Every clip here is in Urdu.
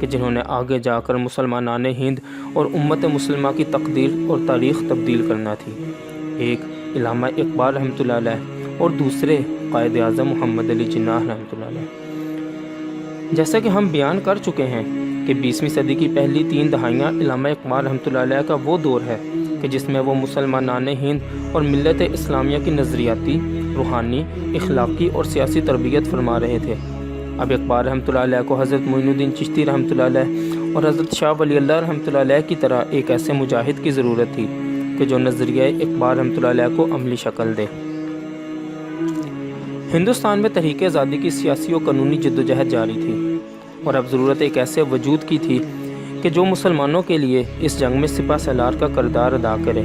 کہ جنہوں نے آگے جا کر مسلمانان ہند اور امت مسلمہ کی تقدیر اور تاریخ تبدیل کرنا تھی۔ ایک علامہ اقبال رحمۃ اللہ علیہ اور دوسرے قائد اعظم محمد علی جناح رحمۃ اللہ علیہ۔ جیسا کہ ہم بیان کر چکے ہیں کہ 20ویں صدی کی پہلی 3 دہائیاں علامہ اقبال رحمۃ اللہ علیہ کا وہ دور ہے کہ جس میں وہ مسلمانان ہند اور ملت اسلامیہ کی نظریاتی، روحانی، اخلاقی اور سیاسی تربیت فرما رہے تھے۔ اب اقبال رحمۃ اللہ علیہ کو حضرت معین الدین چشتی رحمۃ اللہ علیہ اور حضرت شاہ ولی اللہ رحمۃ اللہ علیہ کی طرح ایک ایسے مجاہد کی ضرورت تھی کہ جو نظریہ اقبال رحمۃ اللہ علیہ کو عملی شکل دے۔ ہندوستان میں تحریک آزادی کی سیاسی و قانونی جدوجہد جاری تھی اور اب ضرورت ایک ایسے وجود کی تھی کہ جو مسلمانوں کے لیے اس جنگ میں سپہ سالار کا کردار ادا کرے،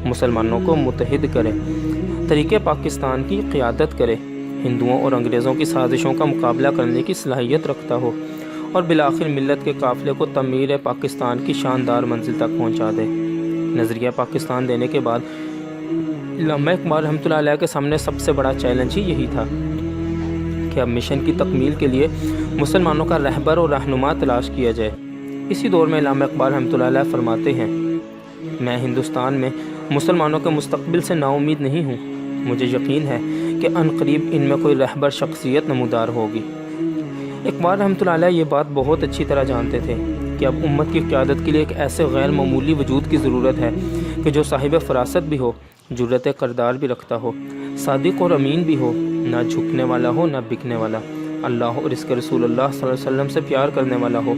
مسلمانوں کو متحد کرے، تحریک پاکستان کی قیادت کرے، ہندوؤں اور انگریزوں کی سازشوں کا مقابلہ کرنے کی صلاحیت رکھتا ہو اور بالآخر ملت کے قافلے کو تعمیر پاکستان کی شاندار منزل تک پہنچا دے۔ نظریہ پاکستان دینے کے بعد علامہ اقبال رحمۃ اللہ علیہ کے سامنے سب سے بڑا چیلنج ہی یہی تھا کہ اب مشن کی تکمیل کے لیے مسلمانوں کا رہبر اور رہنما تلاش کیا جائے۔ اسی دور میں علامہ اقبال رحمۃ اللہ علیہ فرماتے ہیں، میں ہندوستان میں مسلمانوں کے مستقبل سے نا امید نہیں ہوں، مجھے یقین ہے کہ عنقریب ان میں کوئی رہبر شخصیت نمودار ہوگی۔ اقبال رحمۃ اللہ علیہ یہ بات بہت اچھی طرح جانتے تھے کہ اب امت کی قیادت کے لیے ایک ایسے غیر معمولی وجود کی ضرورت ہے کہ جو صاحب فراست بھی ہو، جرأت کردار بھی رکھتا ہو، صادق اور امین بھی ہو، نہ جھکنے والا ہو نہ بکنے والا، اللہ اور اس کے رسول اللہ صلی اللہ علیہ وسلم سے پیار کرنے والا ہو،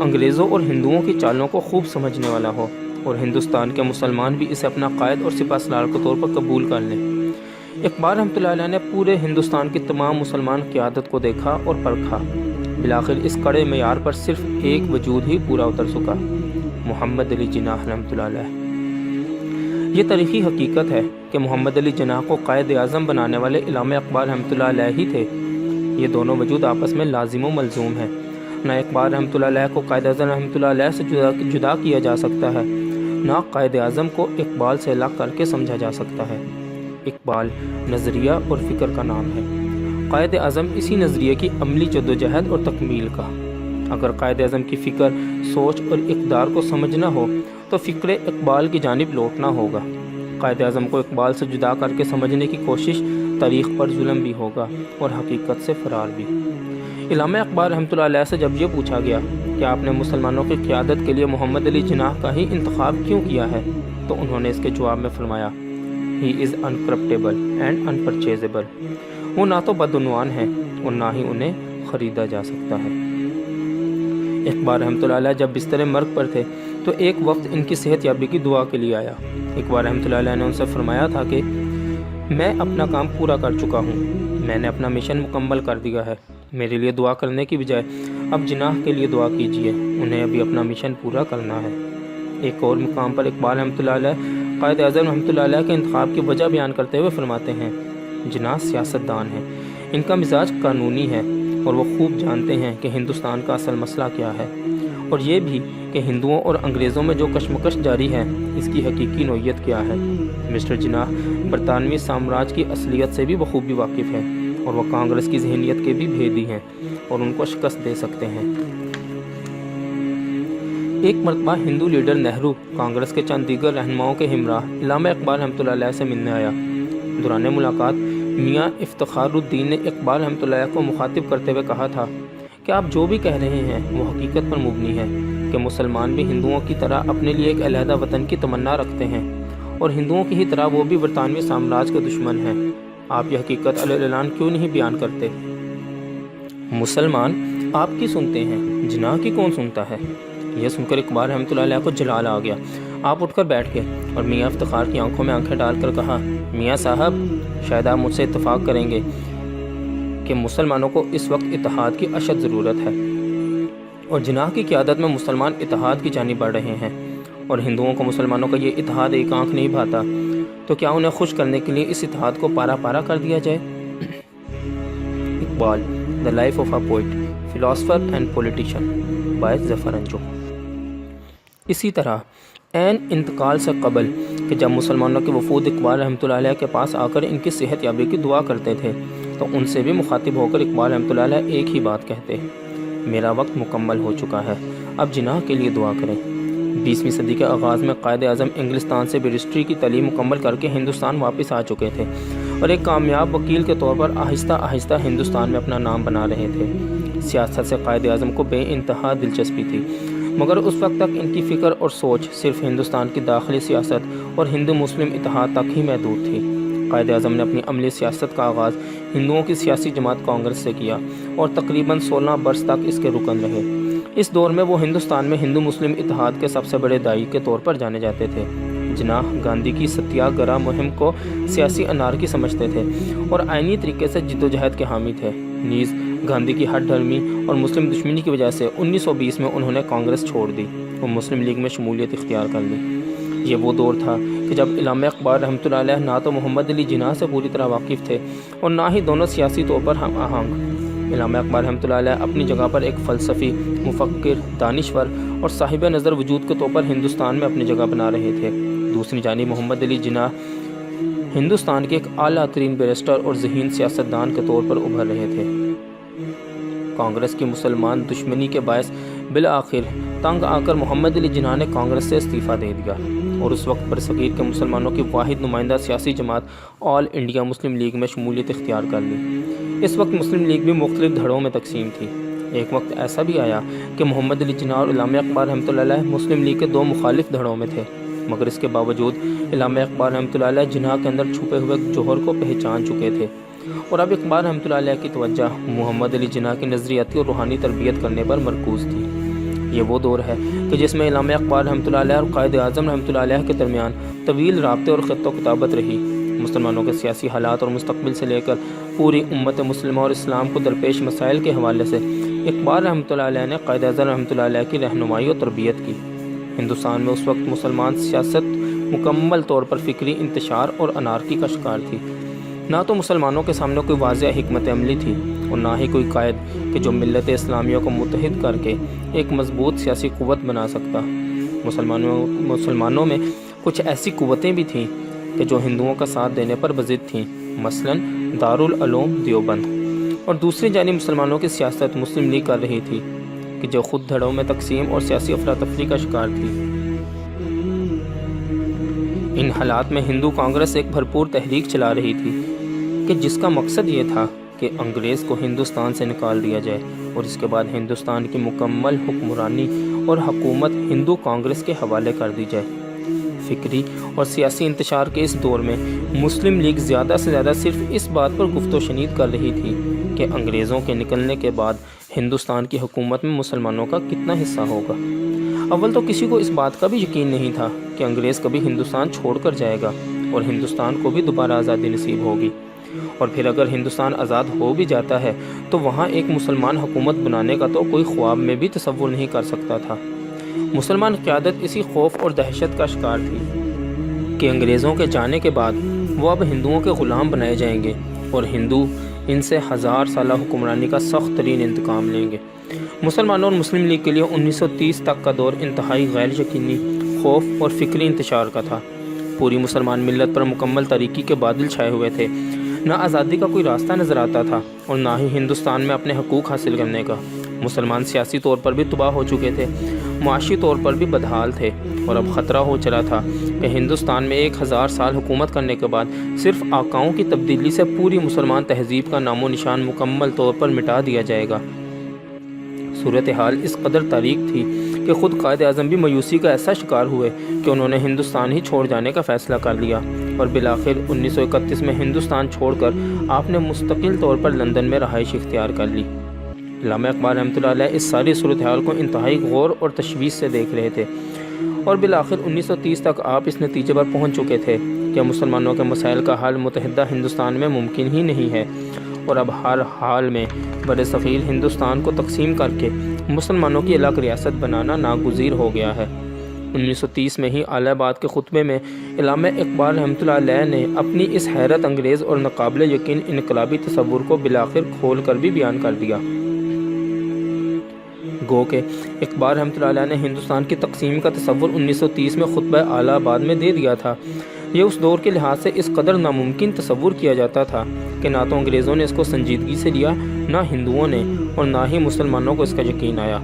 انگریزوں اور ہندوؤں کی چالوں کو خوب سمجھنے والا ہو اور ہندوستان کے مسلمان بھی اسے اپنا قائد اور سپہ سالار کے طور پر قبول کر لیں۔ اقبال رحمۃ اللہ علیہ نے پورے ہندوستان کی تمام مسلمان قیادت کو دیکھا اور پرکھا، بالآخر اس کڑے معیار پر صرف ایک وجود ہی پورا اتر سکا، محمد علی جناح رحمۃ اللہ علیہ۔ یہ تاریخی حقیقت ہے کہ محمد علی جناح کو قائد اعظم بنانے والے علامہ اقبال رحمۃ اللہ علیہ ہی تھے۔ یہ دونوں وجود آپس میں لازم و ملزوم ہیں۔ نہ اقبال رحمۃ اللہ علیہ کو قائد اعظم رحمۃ اللہ علیہ سے جدا کیا جا سکتا ہے، نہ قائد اعظم کو اقبال سے الگ کر کے سمجھا جا سکتا ہے۔ اقبال نظریہ اور فکر کا نام ہے، قائد اعظم اسی نظریے کی عملی جدوجہد اور تکمیل کا۔ اگر قائد اعظم کی فکر، سوچ اور اقدار کو سمجھنا ہو تو فکر اقبال کی جانب لوٹنا ہوگا۔ قائد اعظم کو اقبال سے جدا کر کے سمجھنے کی کوشش تاریخ پر ظلم بھی ہوگا اور حقیقت سے فرار بھی۔ علامہ اقبال رحمۃ اللہ علیہ سے جب یہ پوچھا گیا کہ آپ نے مسلمانوں کی قیادت کے لیے محمد علی جناح کا ہی انتخاب کیوں کیا ہے، تو انہوں نے اس کے جواب میں فرمایا، ہی از انکرپٹیبل اینڈ انپرچیزیبل۔ وہ نہ تو بدعنوان ہیں اور نہ ہی انہیں خریدا جا سکتا ہے۔ اقبال رحمۃ اللہ علیہ جب بستر مرگ پر تھے تو ایک وقت ان کی صحت یابی کی دعا کے لیے آیا۔ اقبال رحمۃ اللہ علیہ نے ان سے فرمایا تھا کہ میں اپنا کام پورا کر چکا ہوں، میں نے اپنا مشن مکمل کر دیا ہے، میرے لیے دعا کرنے کی بجائے اب جناح کے لیے دعا کیجیے، انہیں ابھی اپنا مشن پورا کرنا ہے۔ ایک اور مقام پر اقبال رحمۃ اللہ علیہ قائد اعظم رحمۃ اللہ علیہ کے انتخاب کی وجہ بیان کرتے ہوئے فرماتے ہیں، جناح سیاستدان ہیں، ان کا مزاج قانونی ہے اور وہ خوب جانتے ہیں کہ ہندوستان کا اصل مسئلہ کیا ہے، اور یہ بھی کہ ہندوؤں اور انگریزوں میں جو کشمکش جاری ہے اس کی حقیقی نوعیت کیا ہے۔ مسٹر جناح برطانوی سامراج کی اصلیت سے بھی بخوبی واقف ہیں اور وہ کانگریس کی ذہنیت کے بھی بھیدی ہیں اور ان کو شکست دے سکتے ہیں۔ ایک مرتبہ ہندو لیڈر نہرو کانگریس کے چند دیگر رہنماؤں کے ہمراہ علامہ اقبال رحمۃ اللہ علیہ سے ملنے آیا۔ دوران ملاقات میاں افتخار الدین نے اقبال رحمۃ اللہ علیہ کو مخاطب کرتے ہوئے کہا تھا کہ آپ جو بھی کہہ رہے ہیں وہ حقیقت پر مبنی ہے کہ مسلمان بھی ہندوؤں کی طرح اپنے لیے ایک علیحدہ وطن کی تمنا رکھتے ہیں اور ہندوؤں کی ہی طرح وہ بھی برطانوی سامراج کے دشمن ہیں۔ آپ یہ حقیقت علیہ اعلان کیوں نہیں بیان کرتے؟ مسلمان آپ کی سنتے ہیں، جناح کی کون سنتا ہے؟ یہ سن کر اقبال رحمۃ اللہ علیہ کو جلال آ گیا۔ آپ اٹھ کر بیٹھ گئے اور میاں افتخار کی آنکھوں میں آنکھیں ڈال کر کہا، میاں صاحب شاید آپ مجھ سے اتفاق کریں گے کہ مسلمانوں کو اس وقت اتحاد کی اشد ضرورت ہے اور جناح کی قیادت میں مسلمان اتحاد کی جانب بڑھ رہے ہیں اور ہندوؤں کو مسلمانوں کا یہ اتحاد ایک آنکھ نہیں بھاتا، تو کیا انہیں خوش کرنے کے لیے اس اتحاد کو پارا پارا کر دیا جائے؟ Iqbal The Life of a Poet, Philosopher and Politician by Zafar Anjum. اسی طرح عین انتقال سے قبل کہ جب مسلمانوں کے وفود اقبال رحمۃ اللہ علیہ کے پاس آ کر ان کی صحت یابی کی دعا کرتے تھے تو ان سے بھی مخاطب ہو کر اقبال رحمۃ اللہ علیہ ایک ہی بات کہتے، میرا وقت مکمل ہو چکا ہے، اب جناح کے لیے دعا کریں۔ 20ویں صدی کے آغاز میں قائد اعظم انگلستان سے بیرسٹری کی تعلیم مکمل کر کے ہندوستان واپس آ چکے تھے اور ایک کامیاب وکیل کے طور پر آہستہ آہستہ ہندوستان میں اپنا نام بنا رہے تھے۔ سیاست سے قائد اعظم کو بے انتہا دلچسپی تھی، مگر اس وقت تک ان کی فکر اور سوچ صرف ہندوستان کی داخلی سیاست اور ہندو مسلم اتحاد تک ہی محدود تھی۔ قائد اعظم نے اپنی عملی سیاست کا آغاز ہندوؤں کی سیاسی جماعت کانگریس سے کیا اور تقریباً 16 برس تک اس کے رکن رہے۔ اس دور میں وہ ہندوستان میں ہندو مسلم اتحاد کے سب سے بڑے داعی کے طور پر جانے جاتے تھے۔ جناح گاندھی کی ستیا گرہ مہم کو سیاسی انارکی سمجھتے تھے اور آئینی طریقے سے جدوجہد کے حامی تھے۔ نیز گاندھی کی ہٹ دھرمی اور مسلم دشمنی کی وجہ سے 1920 میں انہوں نے کانگریس چھوڑ دی اور مسلم لیگ میں شمولیت اختیار کر لی۔ یہ وہ دور تھا کہ جب علامہ اقبال رحمۃ اللہ علیہ نہ تو محمد علی جناح سے پوری طرح واقف تھے اور نہ ہی دونوں سیاسی طور پر ہم آہنگ۔ علامہ اقبال رحمۃ اللہ علیہ اپنی جگہ پر ایک فلسفی، مفکر، دانشور اور صاحب نظر وجود کے طور پر ہندوستان میں اپنی جگہ بنا رہے تھے۔ دوسری جانب محمد علی جناح ہندوستان کے ایک اعلیٰ ترین بیرسٹر اور ذہین سیاستدان کے طور پر ابھر رہے تھے۔ کانگریس کی مسلمان دشمنی کے باعث بالآخر تنگ آ کر محمد علی جناح نے کانگریس سے استعفیٰ دے دیا اور اس وقت برصغیر کے مسلمانوں کی واحد نمائندہ سیاسی جماعت آل انڈیا مسلم لیگ میں شمولیت اختیار کر لی۔ اس وقت مسلم لیگ بھی مختلف دھڑوں میں تقسیم تھی۔ ایک وقت ایسا بھی آیا کہ محمد علی جناح اور علامہ اقبال رحمۃ اللہ علیہ مسلم لیگ کے دو مخالف دھڑوں میں تھے، مگر اس کے باوجود علامہ اقبال رحمۃ اللہ علیہ جناح کے اندر چھپے ہوئے جوہر کو پہچان چکے تھے اور اب اقبال رحمۃ اللہ علیہ کی توجہ محمد علی جناح کی نظریاتی اور روحانی تربیت کرنے پر مرکوز تھی۔ یہ وہ دور ہے کہ جس میں علامہ اقبال رحمۃ اللہ علیہ اور قائد اعظم رحمۃ اللہ علیہ کے درمیان طویل رابطے اور خط و کتابت رہی۔ مسلمانوں کے سیاسی حالات اور مستقبل سے لے کر پوری امت مسلمہ اور اسلام کو درپیش مسائل کے حوالے سے اقبال رحمۃ اللہ علیہ نے قائد اعظم رحمۃ اللہ علیہ کی رہنمائی اور تربیت کی۔ ہندوستان میں اس وقت مسلمان سیاست مکمل طور پر فکری انتشار اور انارکی کا شکار تھی۔ نہ تو مسلمانوں کے سامنے کوئی واضح حکمت عملی تھی اور نہ ہی کوئی قائد کہ جو ملت اسلامیہ کو متحد کر کے ایک مضبوط سیاسی قوت بنا سکتا۔ مسلمانوں میں کچھ ایسی قوتیں بھی تھیں کہ جو ہندوؤں کا ساتھ دینے پر بضد تھیں، مثلاً دارالعلوم دیوبند، اور دوسری جانب مسلمانوں کی سیاست مسلم لیگ کر رہی تھی کہ جو خود دھڑوں میں تقسیم اور سیاسی افراتفری کا شکار تھی۔ ان حالات میں ہندو کانگریس ایک بھرپور تحریک چلا رہی تھی کہ جس کا مقصد یہ تھا کہ انگریز کو ہندوستان سے نکال دیا جائے اور اس کے بعد ہندوستان کی مکمل حکمرانی اور حکومت ہندو کانگریس کے حوالے کر دی جائے۔ فکری اور سیاسی انتشار کے اس دور میں مسلم لیگ زیادہ سے زیادہ صرف اس بات پر گفت و شنید کر رہی تھی کہ انگریزوں کے نکلنے کے بعد ہندوستان کی حکومت میں مسلمانوں کا کتنا حصہ ہوگا۔ اول تو کسی کو اس بات کا بھی یقین نہیں تھا کہ انگریز کبھی ہندوستان چھوڑ کر جائے گا اور ہندوستان کو بھی دوبارہ آزادی نصیب ہوگی، اور پھر اگر ہندوستان آزاد ہو بھی جاتا ہے تو وہاں ایک مسلمان حکومت بنانے کا تو کوئی خواب میں بھی تصور نہیں کر سکتا تھا۔ مسلمان قیادت اسی خوف اور دہشت کا شکار تھی کہ انگریزوں کے جانے کے بعد وہ اب ہندوؤں کے غلام بنائے جائیں گے اور ہندو ان سے 1000 سالہ حکمرانی کا سخت ترین انتقام لیں گے۔ مسلمانوں اور مسلم لیگ کے لیے 1930 تک کا دور انتہائی غیر یقینی، خوف اور فکری انتشار کا تھا۔ پوری مسلمان ملت پر مکمل تاریکی کے بادل چھائے ہوئے تھے۔ نہ آزادی کا کوئی راستہ نظر آتا تھا اور نہ ہی ہندوستان میں اپنے حقوق حاصل کرنے کا۔ مسلمان سیاسی طور پر بھی تباہ ہو چکے تھے، معاشی طور پر بھی بدحال تھے، اور اب خطرہ ہو چلا تھا کہ ہندوستان میں 1000 سال حکومت کرنے کے بعد صرف آقاؤں کی تبدیلی سے پوری مسلمان تہذیب کا نام و نشان مکمل طور پر مٹا دیا جائے گا۔ صورتحال اس قدر تاریک تھی کہ خود قائد اعظم بھی مایوسی کا ایسا شکار ہوئے کہ انہوں نے ہندوستان ہی چھوڑ جانے کا فیصلہ کر لیا، اور بالآخر 1931 میں ہندوستان چھوڑ کر آپ نے مستقل طور پر لندن میں رہائش اختیار کر لی۔ علامہ اقبال رحمۃ اللہ علیہ اس ساری صورتحال کو انتہائی غور اور تشویش سے دیکھ رہے تھے، اور بالآخر 1930 تک آپ اس نتیجے پر پہنچ چکے تھے کہ مسلمانوں کے مسائل کا حل متحدہ ہندوستان میں ممکن ہی نہیں ہے، اور اب ہر حال میں برصغیر ہندوستان کو تقسیم کر کے مسلمانوں کی الگ ریاست بنانا ناگزیر ہو گیا ہے۔ 1930 میں ہی الہ آباد کے خطبے میں علامہ اقبال رحمۃ اللہ علیہ نے اپنی اس حیرت انگیز اور ناقابل یقین انقلابی تصور کو بالآخر کھول کر بھی بیان کر دیا۔ گو کہ اقبال رحمۃ اللہ علیہ نے ہندوستان کی تقسیم کا تصور 1930 میں خطبہ الہ آباد میں دے دیا تھا، یہ اس دور کے لحاظ سے اس قدر ناممکن تصور کیا جاتا تھا کہ نہ تو انگریزوں نے اس کو سنجیدگی سے لیا، نہ ہندوؤں نے، اور نہ ہی مسلمانوں کو اس کا یقین آیا۔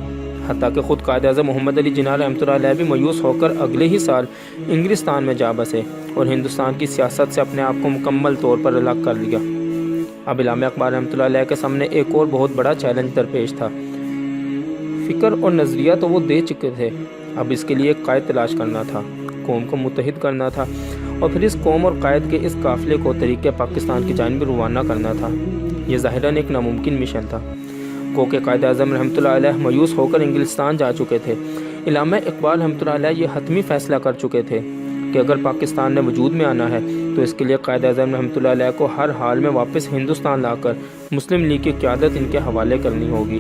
حتیٰ کہ خود قائد اعظم محمد علی جناح رحمۃ اللہ علیہ بھی مایوس ہو کر اگلے ہی سال انگلستان میں جا بسے اور ہندوستان کی سیاست سے اپنے آپ کو مکمل طور پر الگ کر لیا۔ اب علامہ اقبال رحمۃ اللہ علیہ کے سامنے ایک اور بہت بڑا چیلنج درپیش تھا۔ فکر اور نظریہ تو وہ دے چکے تھے، اب اس کے لیے ایک قائد تلاش کرنا تھا، قوم کو متحد کرنا تھا، اور پھر اس قوم اور قائد کے اس قافلے کو طریق پاکستان کی جانب روانہ کرنا تھا۔ یہ ظاہراً ایک ناممکن مشن تھا۔ گو کہ قائد اعظم رحمۃ اللہ علیہ مایوس ہو کر انگلستان جا چکے تھے، علامہ اقبال رحمۃ اللہ علیہ یہ حتمی فیصلہ کر چکے تھے کہ اگر پاکستان نے وجود میں آنا ہے تو اس کے لیے قائد اعظم رحمۃ اللہ علیہ کو ہر حال میں واپس ہندوستان لا کر مسلم لیگ کی قیادت ان کے حوالے کرنی ہوگی۔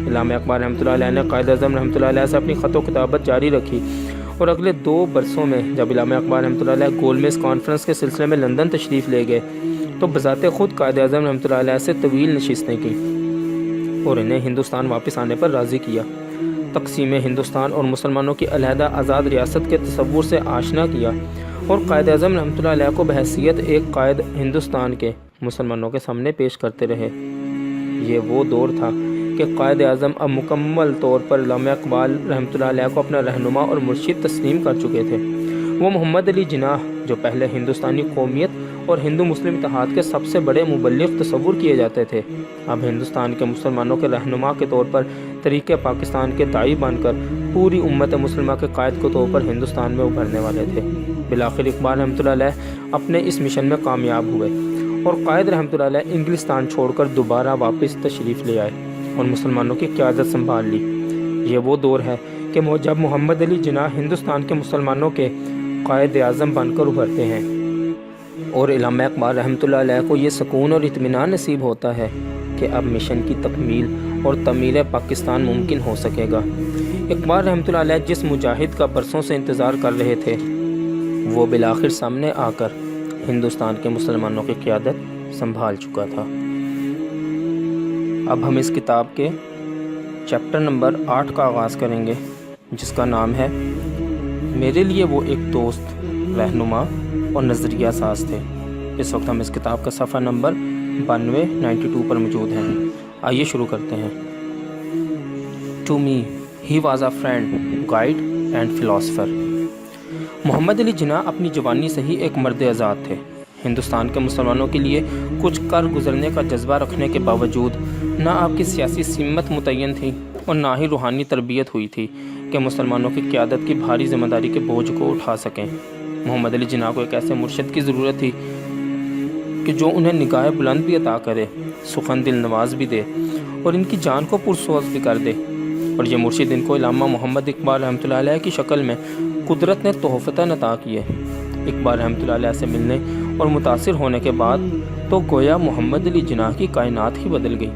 علامہ اقبال رحمۃ اللہ علیہ نے قائد اعظم رحمۃ اللہ علیہ سے اپنی خط و کتابت جاری رکھی، اور اگلے 2 برسوں میں جب علامہ اقبال رحمۃ اللہ علیہ گول میز کانفرنس کے سلسلے میں لندن تشریف لے گئے تو بذات خود قائد اعظم رحمۃ اللہ علیہ سے طویل نشستیں کی اور انہیں ہندوستان واپس آنے پر راضی کیا، تقسیم ہندوستان اور مسلمانوں کی علیحدہ آزاد ریاست کے تصور سے آشنا کیا، اور قائد اعظم رحمۃ اللہ علیہ کو بحیثیت ایک قائد ہندوستان کے مسلمانوں کے سامنے پیش کرتے رہے۔ یہ وہ دور تھا کہ قائد اعظم اب مکمل طور پر علامہ اقبال رحمۃ اللہ علیہ کو اپنا رہنما اور مرشد تسلیم کر چکے تھے۔ وہ محمد علی جناح جو پہلے ہندوستانی قومیت اور ہندو مسلم اتحاد کے سب سے بڑے مبلغ تصور کیے جاتے تھے، اب ہندوستان کے مسلمانوں کے رہنما کے طور پر طریق پاکستان کے داعی بن کر پوری امت مسلمہ کے قائد کے طور پر ہندوستان میں ابھرنے والے تھے۔ بالآخر اقبال رحمۃ اللہ علیہ اپنے اس مشن میں کامیاب ہوئے اور قائد رحمۃ اللہ علیہ انگلستان چھوڑ کر دوبارہ واپس تشریف لے آئے اور مسلمانوں کی قیادت سنبھال لی۔ یہ وہ دور ہے کہ جب محمد علی جناح ہندوستان کے مسلمانوں کے قائد اعظم بن کر ابھرتے ہیں، اور علامہ اقبال رحمۃ اللہ علیہ کو یہ سکون اور اطمینان نصیب ہوتا ہے کہ اب مشن کی تکمیل اور تعمیر پاکستان ممکن ہو سکے گا۔ اقبال رحمۃ اللہ علیہ جس مجاہد کا برسوں سے انتظار کر رہے تھے، وہ بالآخر سامنے آ کر ہندوستان کے مسلمانوں کی قیادت سنبھال چکا تھا۔ اب ہم اس کتاب کے چیپٹر نمبر 8 کا آغاز کریں گے، جس کا نام ہے میرے لیے وہ ایک دوست، رہنما اور نظریہ ساز تھے۔ اس وقت ہم اس کتاب کا صفحہ نمبر 92 پر موجود ہیں۔ آئیے شروع کرتے ہیں۔ To me he was a friend, guide and philosopher. Muhammad Ali Jinnah اپنی جوانی سے ہی ایک مرد آزاد تھے۔ ہندوستان کے مسلمانوں کے لیے کچھ کر گزرنے کا جذبہ رکھنے کے باوجود نہ آپ کی سیاسی سمت متعین تھی اور نہ ہی روحانی تربیت ہوئی تھی کہ مسلمانوں کی قیادت کی بھاری ذمہ داری کے بوجھ کو اٹھا سکیں۔ محمد علی جناح کو ایک ایسے مرشد کی ضرورت تھی کہ جو انہیں نگاہ بلند بھی عطا کرے، سخن دل نواز بھی دے اور ان کی جان کو پرسوز بھی کر دے، اور یہ مرشد ان کو علامہ محمد اقبال رحمۃ اللہ علیہ کی شکل میں قدرت نے تحفتاً عطا کیے۔ اقبال رحمۃ اللہ علیہ سے ملنے اور متاثر ہونے کے بعد تو گویا محمد علی جناح کی کائنات ہی بدل گئی۔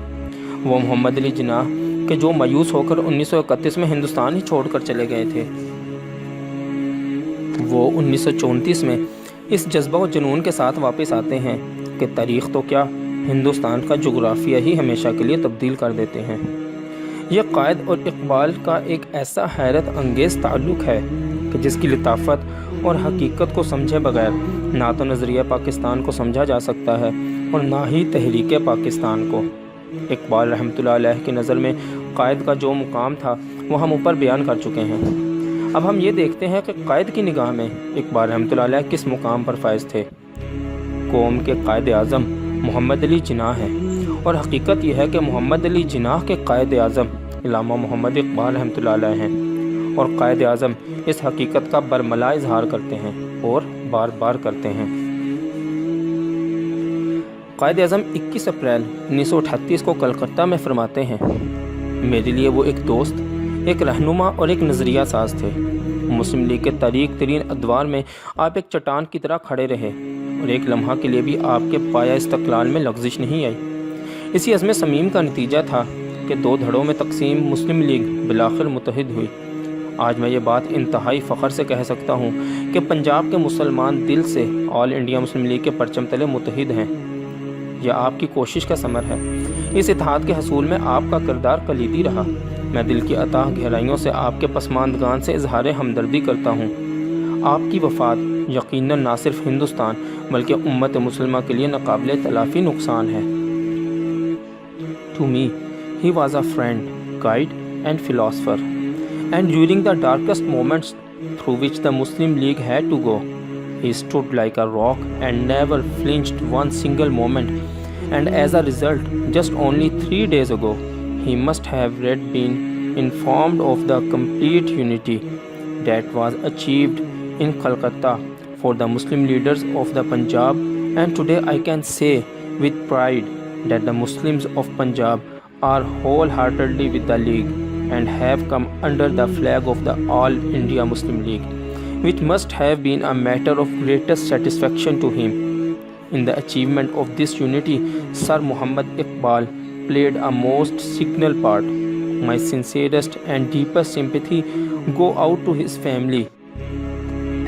وہ محمد علی جناح کہ جو مایوس ہو کر 1931 میں ہندوستان ہی چھوڑ کر چلے گئے تھے، وہ 1934 میں اس جذبہ و جنون کے ساتھ واپس آتے ہیں کہ تاریخ تو کیا، ہندوستان کا جغرافیہ ہی ہمیشہ کے لیے تبدیل کر دیتے ہیں۔ یہ قائد اور اقبال کا ایک ایسا حیرت انگیز تعلق ہے کہ جس کی لطافت اور حقیقت کو سمجھے بغیر نہ تو نظریہ پاکستان کو سمجھا جا سکتا ہے اور نہ ہی تحریک پاکستان کو۔ اقبال رحمۃ اللہ علیہ کی نظر میں قائد کا جو مقام تھا وہ ہم اوپر بیان کر چکے ہیں۔ اب ہم یہ دیکھتے ہیں کہ قائد کی نگاہ میں اقبال رحمۃ اللہ علیہ کس مقام پر فائز تھے۔ قوم کے قائد اعظم محمد علی جناح ہیں، اور حقیقت یہ ہے کہ محمد علی جناح کے قائد اعظم علامہ محمد اقبال رحمۃ اللہ علیہ ہیں، اور قائد اعظم اس حقیقت کا برملا اظہار کرتے ہیں اور بار بار کرتے ہیں۔ قائد اعظم 21 اپریل 1938 کو کلکتہ میں فرماتے ہیں، میرے لیے وہ ایک دوست، ایک رہنما اور ایک نظریہ ساز تھے۔ مسلم لیگ کے تاریک ترین ادوار میں آپ ایک چٹان کی طرح کھڑے رہے اور ایک لمحہ کے لیے بھی آپ کے پایا استقلال میں لغزش نہیں آئی۔ اسی عزم صمیم کا نتیجہ تھا کہ 2 دھڑوں میں تقسیم مسلم لیگ بالآخر متحد ہوئی۔ آج میں یہ بات انتہائی فخر سے کہہ سکتا ہوں کہ پنجاب کے مسلمان دل سے آل انڈیا مسلم لیگ کے پرچم تلے متحد ہیں۔ یہ آپ کی کوشش کا ثمر ہے۔ اس اتحاد کے حصول میں آپ کا کردار کلیدی رہا۔ میں دل کی اتاہ گہرائیوں سے آپ کے پسماندگان سے اظہار ہمدردی کرتا ہوں۔ آپ کی وفات یقیناً نہ صرف ہندوستان بلکہ امت مسلمہ کے لیے ناقابل تلافی نقصان ہے۔ To me, he was a friend, guide and philosopher, and during the darkest moments through which the Muslim League had to go, he stood like a rock and never flinched one single moment. And as a result, just only 3 days ago, he must have been informed of the complete unity that was achieved in Calcutta for the Muslim leaders of the Punjab, and today I can say with pride that the Muslims of Punjab are wholeheartedly with the League and have come under the flag of the All India Muslim League, which must have been a matter of greatest satisfaction to him. In the achievement of this unity, Sir Muhammad Iqbal played a most signal part. My sincerest and deepest sympathy go out to his family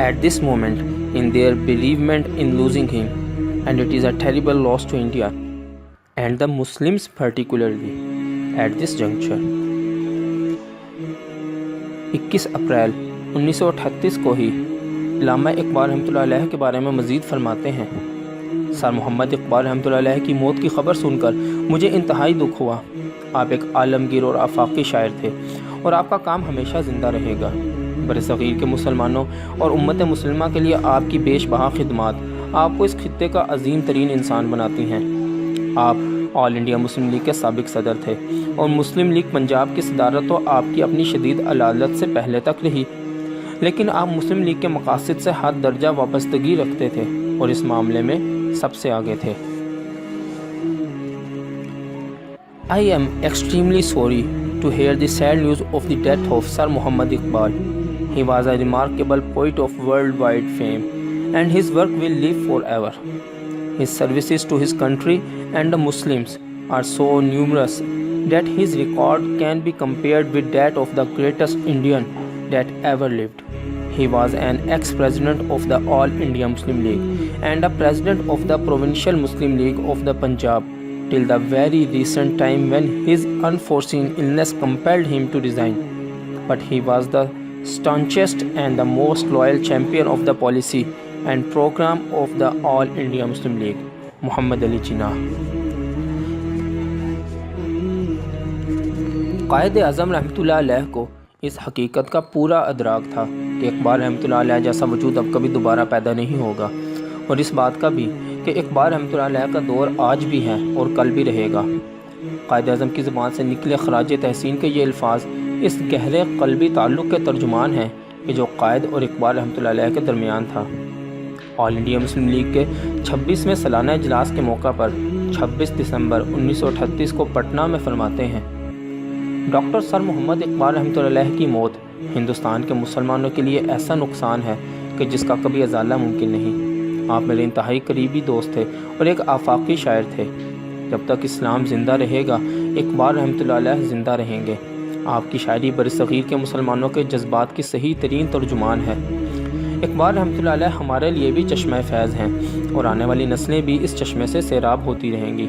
at this moment in their bereavement in losing him, and it is a terrible loss to India and the Muslims particularly at this juncture. 21 April 1938 کو ہی علامہ اقبال رحمۃ اللہ علیہ کے بارے میں مزید فرماتے ہیں، سر محمد اقبال رحمۃ اللہ علیہ کی موت کی خبر سن کر مجھے انتہائی دکھ ہوا۔ آپ ایک عالمگیر اور آفاقی شاعر تھے اور آپ کا کام ہمیشہ زندہ رہے گا۔ برصغیر کے مسلمانوں اور امت مسلمہ کے لیے آپ کی بیش بہا خدمات آپ کو اس خطے کا عظیم ترین انسان بناتی ہیں۔ آپ آل انڈیا مسلم لیگ کے سابق صدر تھے اور مسلم لیگ پنجاب کی صدارت تو آپ کی اپنی شدید علالت سے پہلے تک رہی، لیکن آپ مسلم لیگ کے مقاصد سے حد درجہ وابستگی رکھتے تھے اور اس معاملے میں سب سے آگے تھے۔ I am extremely sorry to hear the sad news of the death of Sir Muhammad Iqbal. He was a remarkable poet of worldwide fame, and his work will live forever. His services to his country and the Muslims are so numerous that his record can be compared with that of the greatest Indian that ever lived. He was an ex-president of the All India Muslim League and a president of the Provincial Muslim League of the Punjab till the very recent time when his unforeseen illness compelled him to resign. But he was the staunchest and the most loyal champion of the policy and program of the All India Muslim League. محمد علی جناح۔ قائد اعظم رحمۃ اللہ علیہ کو اس حقیقت کا پورا ادراک تھا کہ اقبال رحمۃ اللہ علیہ جیسا وجود اب کبھی دوبارہ پیدا نہیں ہوگا، اور اس بات کا بھی کہ اقبال رحمۃ اللہ علیہ کا دور آج بھی ہے اور کل بھی رہے گا۔ قائد اعظم کی زبان سے نکلے خراج تحسین کے یہ الفاظ اس گہرے قلبی تعلق کے ترجمان ہیں کہ جو قائد اور اقبال رحمۃ اللہ علیہ کے درمیان تھا۔ آل انڈیا مسلم لیگ کے 26ویں سالانہ اجلاس کے موقع پر 26 دسمبر 1938 کو پٹنہ میں فرماتے ہیں، ڈاکٹر سر محمد اقبال رحمۃ اللہ علیہ کی موت ہندوستان کے مسلمانوں کے لیے ایسا نقصان ہے کہ جس کا کبھی ازالہ ممکن نہیں۔ آپ میرے انتہائی قریبی دوست تھے اور ایک آفاقی شاعر تھے۔ جب تک اسلام زندہ رہے گا اقبال رحمۃ اللہ علیہ زندہ رہیں گے۔ آپ کی شاعری برصغیر کے مسلمانوں کے جذبات کی صحیح ترین ترجمان ہے۔ اقبال رحمۃ اللہ علیہ ہمارے لیے بھی چشمہ فیض ہیں اور آنے والی نسلیں بھی اس چشمے سے سیراب ہوتی رہیں گی۔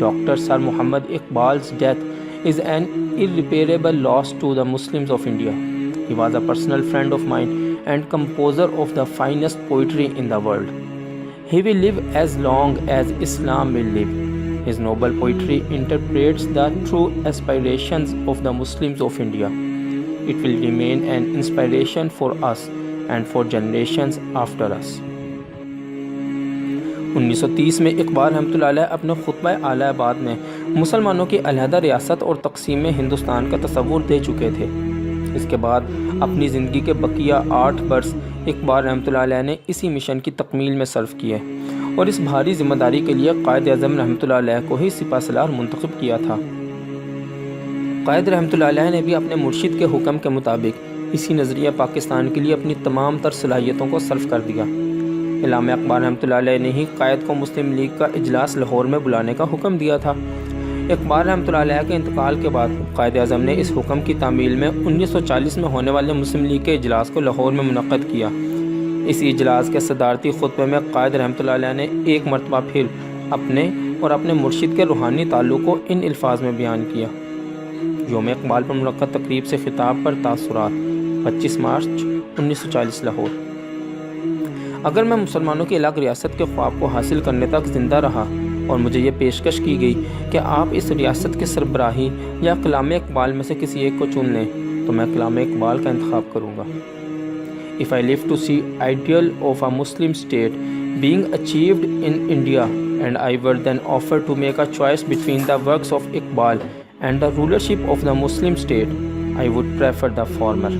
ڈاکٹر سر محمد اقبال's death is an irreparable loss to the Muslims of India. He was a personal friend of mine and composer of the finest poetry in the world. He will live as long as Islam will live. His noble poetry interprets the true aspirations of the Muslims of India. It will remain an inspiration for us and for generations after us. 1930 میں اقبال رحمۃ اللہ علیہ اپنے خطبہ اعلی آباد میں مسلمانوں کی علیحدہ ریاست اور تقسیم ہندوستان کا تصور دے چکے تھے۔ اس کے بعد اپنی زندگی کے بقیہ 8 برس اقبال رحمۃ اللہ علیہ نے اسی مشن کی تکمیل میں صرف کیے اور اس بھاری ذمہ داری کے لیے قائد اعظم رحمۃ اللہ علیہ کو ہی سپہ سالار منتخب کیا تھا۔ قائد رحمۃ اللہ علیہ نے بھی اپنے مرشد کے حکم کے مطابق اسی نظریہ پاکستان کے لیے اپنی تمام تر صلاحیتوں کو صرف کر دیا۔ علامہ اقبال رحمۃ اللہ علیہ نے ہی قائد کو مسلم لیگ کا اجلاس لاہور میں بلانے کا حکم دیا تھا۔ اقبال رحمۃ اللہ علیہ کے انتقال کے بعد قائد اعظم نے اس حکم کی تعمیل میں 1940 میں ہونے والے مسلم لیگ کے اجلاس کو لاہور میں منعقد کیا۔ اسی اجلاس کے صدارتی خطبے میں قائد رحمۃ اللہ علیہ نے ایک مرتبہ پھر اپنے اور اپنے مرشد کے روحانی تعلق کو ان الفاظ میں بیان کیا۔ یوم اقبال پر منعقد تقریب سے خطاب پر تاثرات، 25 مارچ 1940 لاہور۔ اگر میں مسلمانوں کی الگ ریاست کے خواب کو حاصل کرنے تک زندہ رہا اور مجھے یہ پیشکش کی گئی کہ آپ اس ریاست کی سربراہی یا کلام اقبال میں سے کسی ایک کو چن لیں تو میں کلام اقبال کا انتخاب کروں گا. If I live to see ideal of a Muslim state being achieved in India and I were then offered to make a choice between the works of Iqbal and the rulership of the Muslim state, I would prefer the former.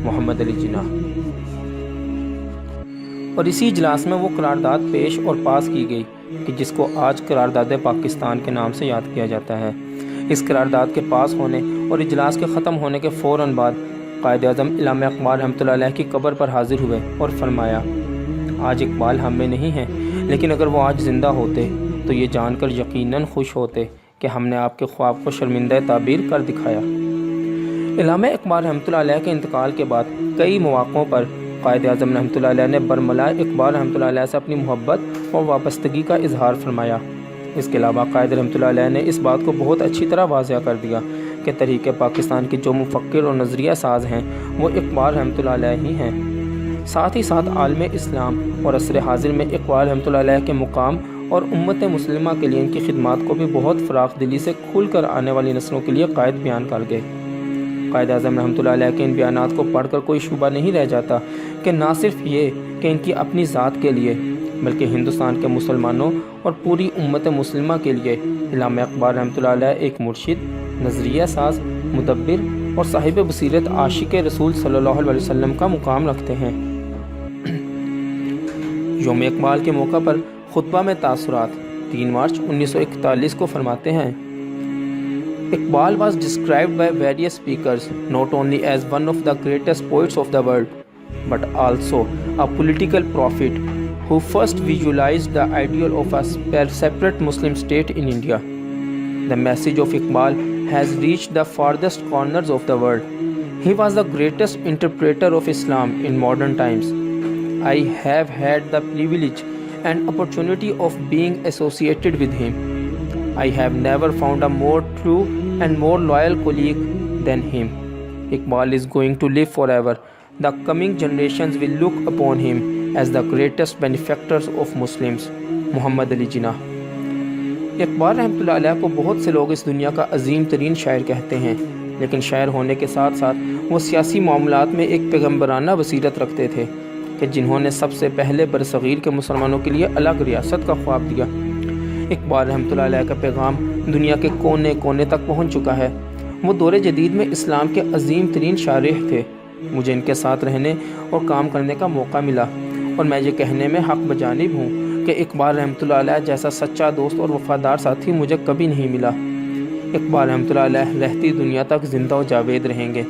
محمد علی جناح. اور اسی اجلاس میں وہ قرارداد پیش اور پاس کی گئی کہ جس کو آج قرارداد پاکستان کے نام سے یاد کیا جاتا ہے. اس قرارداد کے پاس ہونے اور اجلاس کے ختم ہونے کے فوراً بعد قائد اعظم علامہ اقبال رحمۃ اللہ علیہ کی قبر پر حاضر ہوئے اور فرمایا آج اقبال ہم میں نہیں ہیں، لیکن اگر وہ آج زندہ ہوتے تو یہ جان کر یقیناً خوش ہوتے کہ ہم نے آپ کے خواب کو شرمندہ تعبیر کر دکھایا. علامہ اقبال رحمۃ اللہ علیہ کے انتقال کے بعد کئی مواقعوں پر قائد اعظم رحمۃ اللہ علیہ نے برملا اقبال رحمۃ اللہ علیہ سے اپنی محبت اور وابستگی کا اظہار فرمایا. اس کے علاوہ قائد رحمۃ اللہ علیہ نے اس بات کو بہت اچھی طرح واضح کر دیا کہ تحریک پاکستان کے جو مفکر اور نظریہ ساز ہیں وہ اقبال رحمۃ اللہ علیہ ہی ہیں. ساتھ ہی ساتھ عالم اسلام اور عصر حاضر میں اقبال رحمۃ اللہ علیہ کے مقام اور امت مسلمہ کے لیے ان کی خدمات کو بھی بہت فراخ دلی سے کھل کر آنے والی نسلوں کے لیے قائد بیان کر گئے. قائد اعظم رحمۃ اللہ علیہ کے ان بیانات کو پڑھ کر کوئی شبہ نہیں رہ جاتا کہ نہ صرف یہ کہ ان کی اپنی ذات کے لیے بلکہ ہندوستان کے مسلمانوں اور پوری امت مسلمہ کے لیے علامہ اقبال رحمۃ اللہ علیہ ایک مرشد، نظریہ ساز، مدبر اور صاحب بصیرت عاشق رسول صلی اللہ علیہ وسلم کا مقام رکھتے ہیں. یوم اقبال کے موقع پر خطبہ میں تاثرات 3 مارچ 1941 کو فرماتے ہیں Iqbal was described by various speakers not only as one of the greatest poets of the world, but also a political prophet who first visualized the ideal of a separate Muslim state in India. The message of Iqbal has reached the farthest corners of the world. He was the greatest interpreter of Islam in modern times. I have had the privilege and opportunity of being associated with him. I have never found a more true and more loyal colleague than him. Iqbal is going to live forever. The coming generations will look upon him as the greatest benefactors of Muslims. محمد علی جناح. اقبال رحمۃ اللہ علیہ کو بہت سے لوگ اس دنیا کا عظیم ترین شاعر کہتے ہیں، لیکن شاعر ہونے کے ساتھ ساتھ وہ سیاسی معاملات میں ایک پیغمبرانہ بصیرت رکھتے تھے کہ جنہوں نے سب سے پہلے برصغیر کے مسلمانوں کے لیے الگ ریاست کا خواب دیا. اقبال رحمۃ اللہ علیہ کا پیغام دنیا کے کونے کونے تک پہنچ چکا ہے. وہ دور جدید میں اسلام کے عظیم ترین شارح تھے. مجھے ان کے ساتھ رہنے اور کام کرنے کا موقع ملا اور میں یہ کہنے میں حق بجانب ہوں کہ اقبال رحمۃ اللہ علیہ جیسا سچا دوست اور وفادار ساتھی مجھے کبھی نہیں ملا. اقبال رحمۃ اللہ علیہ رہتی دنیا تک زندہ و جاوید رہیں گے.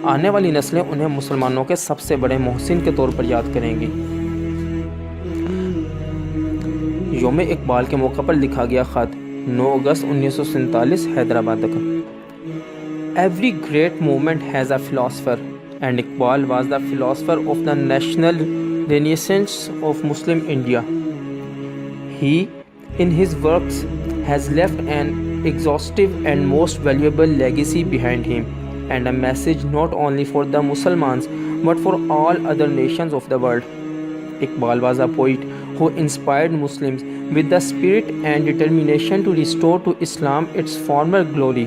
آنے والی نسلیں انہیں مسلمانوں کے سب سے بڑے محسن کے طور پر یاد کریں گی. یوم اقبال کے موقع پر لکھا گیا خط 9 اگست 1947 حیدرآباد کا. Every great movement has a philosopher and Iqbal was the philosopher of the national renaissance of Muslim India. He, in his works, has left an exhaustive and most valuable legacy behind him and a message not only for the Muslims but for all other nations of the world. Iqbal was a poet who inspired Muslims with the spirit and determination to restore to Islam its former glory.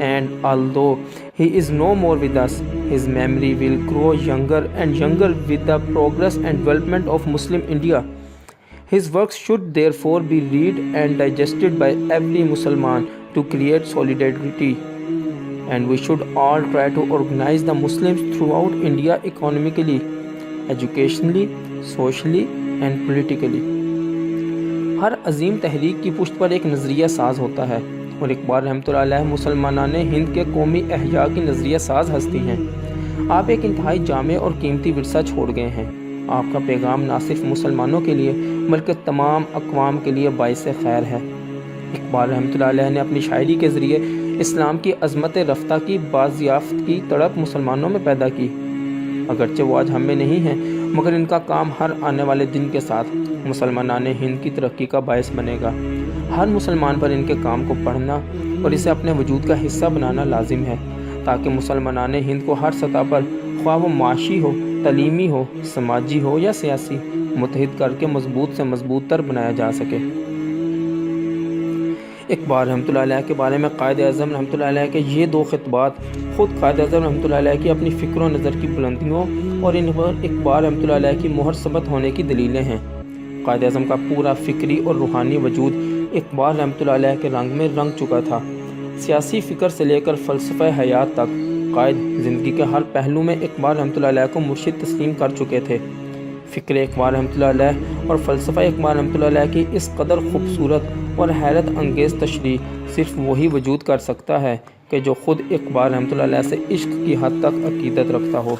And although he is no more with us, his memory will grow younger and younger with the progress and development of Muslim India. His works should therefore be read and digested by every Musliman to create solidarity. And we should all try to organize the Muslims throughout India economically, educationally, socially and politically. ہر عظیم تحریک کی پشت پر ایک نظریہ ساز ہوتا ہے اور اقبال رحمۃ اللہ علیہ مسلمانان ہند کے قومی احیاء کی نظریہ ساز ہستی ہیں. آپ ایک انتہائی جامع اور قیمتی ورثہ چھوڑ گئے ہیں. آپ کا پیغام نہ صرف مسلمانوں کے لیے بلکہ تمام اقوام کے لیے باعث خیر ہے. اقبال رحمۃ اللہ علیہ نے اپنی شاعری کے ذریعے اسلام کی عظمت رفتہ کی بازیافت کی تڑپ مسلمانوں میں پیدا کی. اگرچہ وہ آج ہم میں نہیں ہیں مگر ان کا کام ہر آنے والے دن کے ساتھ مسلمانان ہند کی ترقی کا باعث بنے گا. ہر مسلمان پر ان کے کام کو پڑھنا اور اسے اپنے وجود کا حصہ بنانا لازم ہے تاکہ مسلمانان ہند کو ہر سطح پر خواہ وہ معاشی ہو، تعلیمی ہو، سماجی ہو یا سیاسی متحد کر کے مضبوط سے مضبوط تر بنایا جا سکے۔ اقبال رحمۃ اللہ علیہ کے بارے میں قائد اعظم رحمۃ اللہ علیہ کے یہ دو خطبات خود قائد اعظم رحمۃ اللہ علیہ کی اپنی فکر و نظر کی بلندیوں اور ان پر اقبال رحمۃ اللہ علیہ کی مہر ثبت ہونے کی دلیلیں ہیں۔ قائد اعظم کا پورا فکری اور روحانی وجود اقبال رحمۃ اللہ علیہ کے رنگ میں رنگ چکا تھا۔ سیاسی فکر سے لے کر فلسفہ حیات تک قائد زندگی کے ہر پہلو میں اقبال رحمۃ اللہ علیہ کو مرشد تسلیم کر چکے تھے۔ فکر اقبال رحمۃ اللہ علیہ اور فلسفہ اقبال رحمۃ اللہ علیہ کی اس قدر خوبصورت اور حیرت انگیز تشریح صرف وہی وجود کر سکتا ہے کہ جو خود اقبال رحمۃ اللہ علیہ سے عشق کی حد تک عقیدت رکھتا ہو۔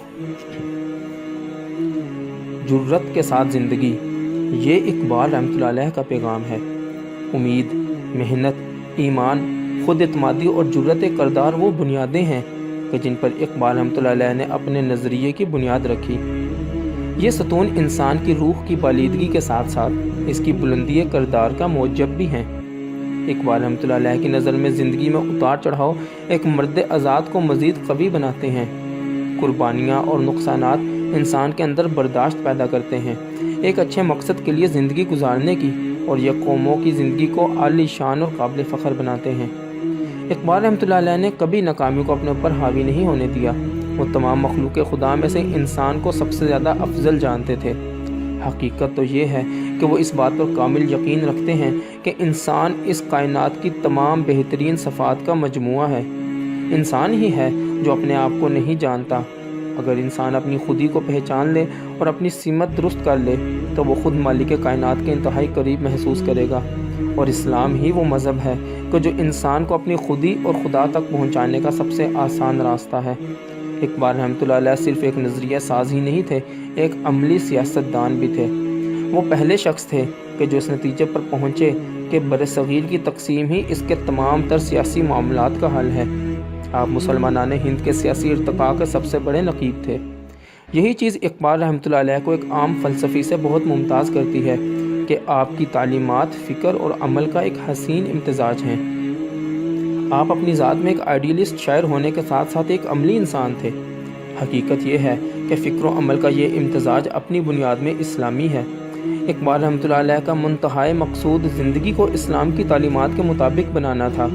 جرت کے ساتھ زندگی، یہ اقبال رحمۃ اللہ علیہ کا پیغام ہے۔ امید، محنت، ایمان، خود اعتمادی اور جرت کردار وہ بنیادیں ہیں کہ جن پر اقبال رحمۃ اللہ علیہ نے اپنے نظریے کی بنیاد رکھی۔ یہ ستون انسان کی روح کی بالیدگی کے ساتھ ساتھ اس کی بلندی کردار کا موجب بھی ہیں۔ اقبال رحمۃ اللہ علیہ کی نظر میں زندگی میں اتار چڑھاؤ ایک مرد آزاد کو مزید قوی بناتے ہیں۔ قربانیاں اور نقصانات انسان کے اندر برداشت پیدا کرتے ہیں، ایک اچھے مقصد کے لیے زندگی گزارنے کی، اور یہ قوموں کی زندگی کو عالی شان اور قابل فخر بناتے ہیں۔ اقبال رحمۃ اللہ علیہ نے کبھی ناکامی کو اپنے اوپر حاوی نہیں ہونے دیا۔ وہ تمام مخلوق خدا میں سے انسان کو سب سے زیادہ افضل جانتے تھے۔ حقیقت تو یہ ہے کہ وہ اس بات پر کامل یقین رکھتے ہیں کہ انسان اس کائنات کی تمام بہترین صفات کا مجموعہ ہے۔ انسان ہی ہے جو اپنے آپ کو نہیں جانتا۔ اگر انسان اپنی خودی کو پہچان لے اور اپنی سمت درست کر لے تو وہ خود مالک کائنات کے انتہائی قریب محسوس کرے گا، اور اسلام ہی وہ مذہب ہے کہ جو انسان کو اپنی خودی اور خدا تک پہنچانے کا سب سے آسان راستہ ہے۔ اقبال رحمۃ اللہ علیہ صرف ایک نظریہ ساز ہی نہیں تھے، ایک عملی سیاست دان بھی تھے۔ وہ پہلے شخص تھے کہ جو اس نتیجے پر پہنچے کہ برصغیر کی تقسیم ہی اس کے تمام تر سیاسی معاملات کا حل ہے۔ آپ مسلمانان ہند کے سیاسی ارتقاء کے سب سے بڑے نقیب تھے۔ یہی چیز اقبال رحمۃ اللہ علیہ کو ایک عام فلسفی سے بہت ممتاز کرتی ہے کہ آپ کی تعلیمات فکر اور عمل کا ایک حسین امتزاج ہیں۔ آپ اپنی ذات میں ایک آئیڈیلسٹ شاعر ہونے کے ساتھ ساتھ ایک عملی انسان تھے۔ حقیقت یہ ہے کہ فکر و عمل کا یہ امتزاج اپنی بنیاد میں اسلامی ہے۔ اقبال رحمۃ اللہ علیہ کا منتہائی مقصود زندگی کو اسلام کی تعلیمات کے مطابق بنانا تھا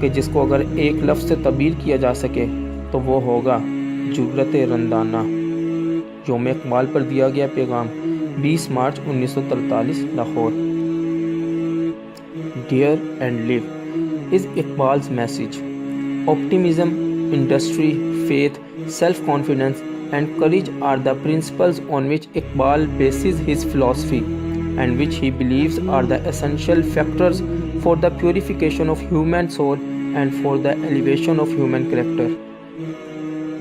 کہ جس کو اگر ایک لفظ سے تعبیر کیا جا سکے تو وہ ہوگا جرت رندانہ۔ یوم اقبال پر دیا گیا پیغام، 20 March 1943 Lahore. Dare and live is Iqbal's message. Optimism, industry, faith, self-confidence and courage are the principles on which Iqbal bases his philosophy and which he believes are the essential factors for the purification of human soul and for the elevation of human character.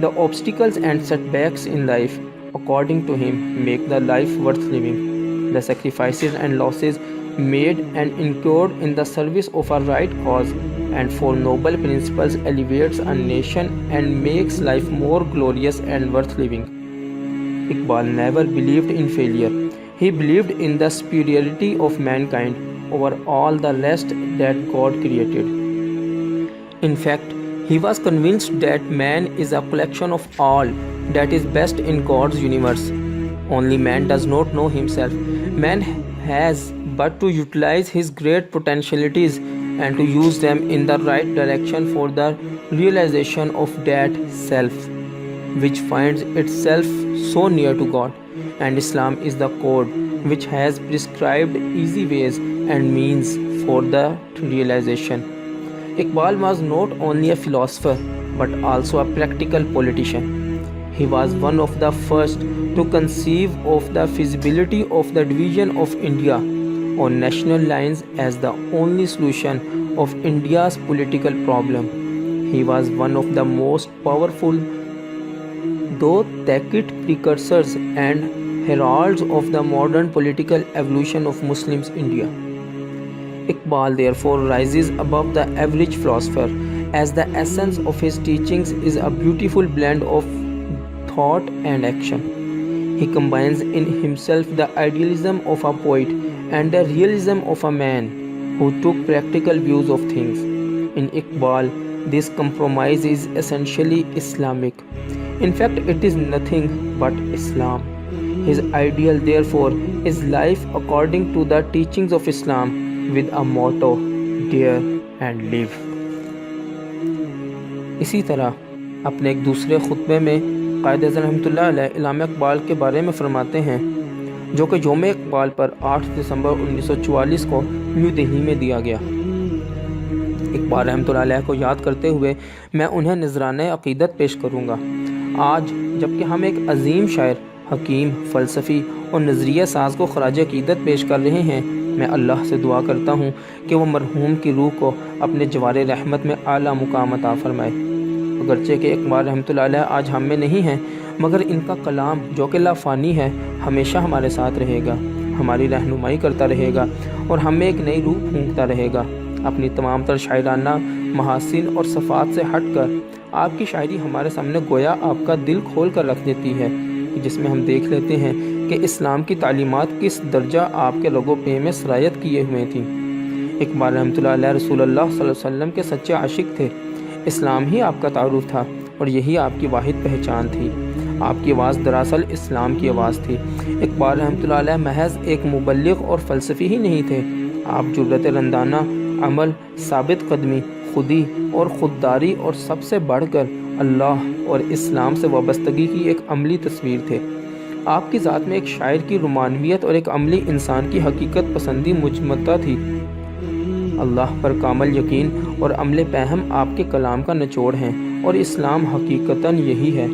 The obstacles and setbacks in life, according to him, make the life worth living. The sacrifices and losses made and incurred in the service of a right cause and for noble principles elevates a nation and makes life more glorious and worth living. Iqbal never believed in failure. He believed in the superiority of mankind over all the rest that God created. In fact, he was convinced that man is a collection of all that is best in God's universe. Only man does not know himself. Man has but to utilize his great potentialities and to use them in the right direction for the realization of that self, which finds itself so near to God. And Islam is the code which has prescribed easy ways and means for the realization. Iqbal was not only a philosopher but also a practical politician. He was one of the first to conceive of the feasibility of the division of India on national lines as the only solution of India's political problem. He was one of the most powerful, though tacit, precursors and heralds of the modern political evolution of Muslims India. Iqbal therefore rises above the average philosopher, as the essence of his teachings is a beautiful blend of thought and action. He combines in himself the idealism of a poet and the realism of a man who took practical views of things. In Iqbal, this compromise is essentially Islamic. In fact, it is nothing but Islam. His ideal, therefore, is life according to the teachings of Islam with a motto, dare and live. اسی طرح اپنے ایک دوسرے خطبے میں قائد اعظم رحمۃ اللہ علیہ علامہ اقبال کے بارے میں فرماتے ہیں، جو کہ یوم اقبال پر 8 دسمبر 1944 کو نیو دہلی میں دیا گیا۔ اقبال رحمۃ اللہ علیہ کو یاد کرتے ہوئے میں انہیں نذرانہ عقیدت پیش کروں گا۔ آج جب کہ ہم ایک عظیم شاعر، حکیم، فلسفی اور نظریہ ساز کو خراج عقیدت پیش کر رہے ہیں، میں اللہ سے دعا کرتا ہوں کہ وہ مرحوم کی روح کو اپنے جوار رحمت میں اعلیٰ مقام عطا فرمائے۔ اگرچہ کہ اقبال رحمۃ اللہ علیہ آج ہم میں نہیں ہیں، مگر ان کا کلام جو کہ لا فانی ہے ہمیشہ ہمارے ساتھ رہے گا، ہماری رہنمائی کرتا رہے گا اور ہم میں ایک نئی روح پھونکتا رہے گا۔ اپنی تمام تر شاعرانہ محاسن اور صفات سے ہٹ کر آپ کی شاعری ہمارے سامنے گویا آپ کا دل کھول کر رکھ دیتی ہے، جس میں ہم دیکھ لیتے ہیں کہ اسلام کی تعلیمات کس درجہ آپ کے رگ و پے میں سرایت کیے ہوئے تھیں۔ اقبال رحمۃ اللہ علیہ رسول اللہ صلی اللہ علیہ وسلم کے سچے عاشق تھے۔ اسلام ہی آپ کا تعارف تھا اور یہی آپ کی واحد پہچان تھی۔ آپ کی آواز دراصل اسلام کی آواز تھی۔ اقبال رحمۃ اللہ علیہ محض ایک مبلغ اور فلسفی ہی نہیں تھے، آپ جرأت رندانہ عمل، ثابت قدمی، خودی اور خودداری اور سب سے بڑھ کر اللہ اور اسلام سے وابستگی کی ایک عملی تصویر تھے۔ آپ کی ذات میں ایک شاعر کی رومانویت اور ایک عملی انسان کی حقیقت پسندی مجمدہ تھی۔ اللہ پر کامل یقین اور عمل پہم آپ کے کلام کا نچوڑ ہیں اور اسلام حقیقتاً یہی ہے۔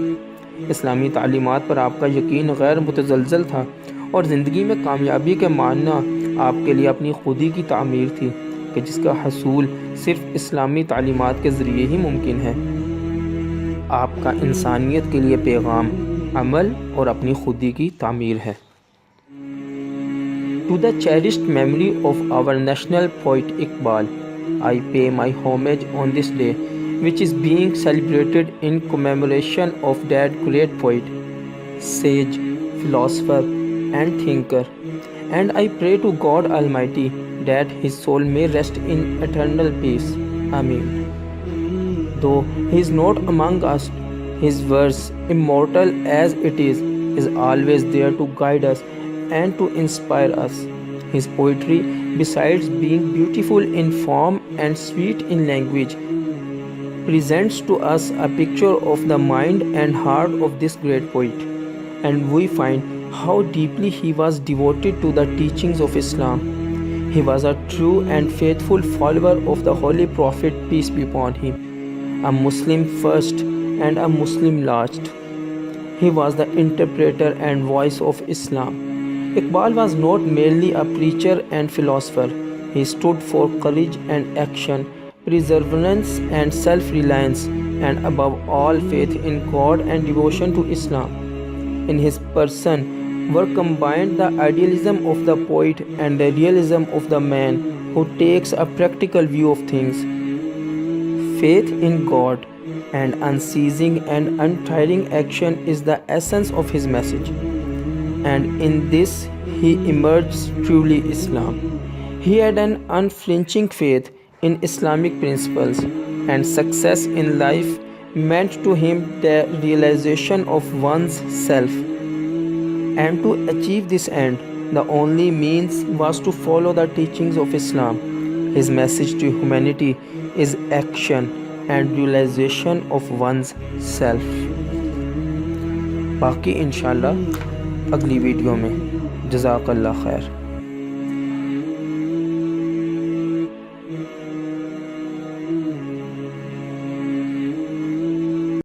اسلامی تعلیمات پر آپ کا یقین غیر متزلزل تھا اور زندگی میں کامیابی کے معنی آپ کے لیے اپنی خودی کی تعمیر تھی، کہ جس کا حصول صرف اسلامی تعلیمات کے ذریعے ہی ممکن ہے۔ آپ کا انسانیت کے لیے پیغام عمل اور اپنی خودی کی تعمیر ہے۔ To the cherished memory of our national poet Iqbal, I pay my homage on this day, which is being celebrated in commemoration of that great poet, sage, philosopher, and thinker. And I pray to God Almighty that his soul may rest in eternal peace. Amen. Though he is not among us, his verse, immortal as it is always there to guide us and to inspire us. His poetry, besides being beautiful in form and sweet in language, presents to us a picture of the mind and heart of this great poet, and we find how deeply he was devoted to the teachings of Islam. He was a true and faithful follower of the Holy Prophet, peace be upon him, a Muslim first and a Muslim last. He was the interpreter and voice of Islam. Iqbal was not merely a preacher and philosopher. He stood for courage and action, perseverance and self-reliance, and above all faith in God and devotion to Islam. In his person were combined the idealism of the poet and the realism of the man who takes a practical view of things. Faith in God and unceasing and untiring action is the essence of his message, and in this he emerged truly Islam. He had an unflinching faith in Islamic principles, and success in life meant to him the realization of one's self. And to achieve this end, the only means was to follow the teachings of Islam. His message to humanity is action and realization of one's self. باقی انشاءاللہ اگلی ویڈیو میں۔ جزاک اللہ خیر۔